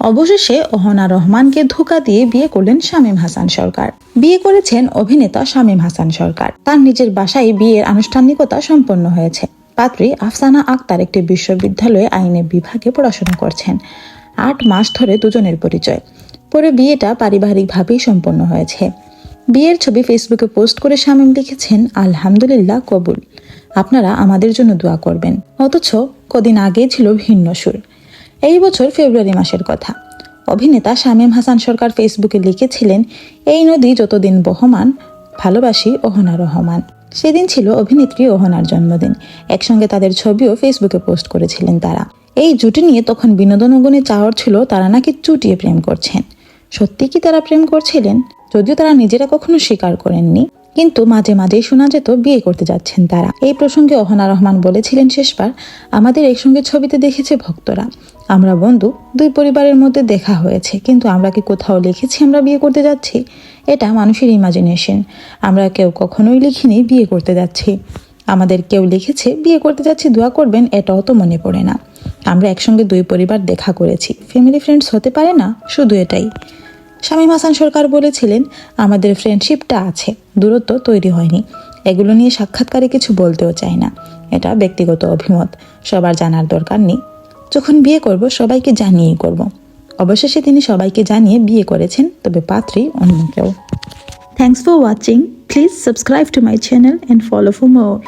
অবশেষে অহনা রহমানকে ধোঁকা দিয়ে বিয়ে করলেন শামীম হাসান সরকার। বিয়ে করেছেন অভিনেতা শামীম হাসান সরকার। তার নিজের বাসায় বিয়ের আনুষ্ঠানিকতা সম্পন্ন হয়েছে। পাত্রী আফসানা আক্তার একটি বিশ্ববিদ্যালয়ে আইনের বিভাগে পড়াশোনা করছেন। 8 মাস ধরে দুজনের পরিচয়। পরে বিয়েটা পারিবারিকভাবেই সম্পন্ন হয়েছে। বিয়ের ছবি ফেসবুকে পোস্ট করে শামীম লিখেছেন, আলহামদুলিল্লাহ কবুল, আপনারা আমাদের জন্য দোয়া করবেন। অথচ কদিন আগেই ছিল ভিন্ন সুর। এই বছর ফেব্রুয়ারি মাসের কথা। অভিনেতা শামীম হাসান সরকার ফেসবুকে লিখেছিলেন, এই নদী যতদিন বহমান, ভালোবাসি অহনা রহমান। সেদিন ছিল অভিনেত্রী অহনার জন্মদিন। একসঙ্গে তাদের ছবিও ফেসবুকে পোস্ট করেছিলেন তারা। এই জুটি নিয়ে তখন বিনোদন অঙ্গনে চাওয়ার ছিল তারা নাকি চুটিয়ে প্রেম করছেন। সত্যি কি তারা প্রেম করছিলেন? যদিও তারা নিজেরা কখনো স্বীকার করেননি, কিন্তু মাঝে মাঝেই শোনা যেত বিয়ে করতে যাচ্ছেন তারা। এই প্রসঙ্গে অহনা রহমান বলেছিলেন, শেষবার আমাদের একসঙ্গে ছবিতে দেখেছে ভক্তরা, আমরা বন্ধু, 2 পরিবারের মধ্যে দেখা হয়েছে, কিন্তু আমরা কি কোথাও লিখেছি আমরা বিয়ে করতে যাচ্ছি? এটা মানুষের ইমাজিনেশন। আমরা কেউ কখনোই লিখিনি বিয়ে করতে যাচ্ছি। আমাদের কেউ লিখেছে বিয়ে করতে যাচ্ছি, দোয়া করবেন, এটাও তো মনে পড়ে না। আমরা একসঙ্গে 2 পরিবার দেখা করেছি, ফ্যামিলি ফ্রেন্ডস হতে পারে না, শুধু এটাই। শামীম হাসান সরকার বলেছিলেন, আমাদের ফ্রেন্ডশিপটা আছে, দূরত্ব তৈরি হয়নি। এগুলো নিয়ে সাক্ষাৎকারে কিছু বলতেও চাই না, এটা ব্যক্তিগত অভিমত, সবার জানার দরকার নেই। যখন বিয়ে করব সবাইকে জানিয়েই করব। অবশেষে তিনি সবাইকে জানিয়ে বিয়ে করেছেন, তবে পাত্রী অন্য কেউ। Thanks for watching. Please subscribe to my channel and follow for more.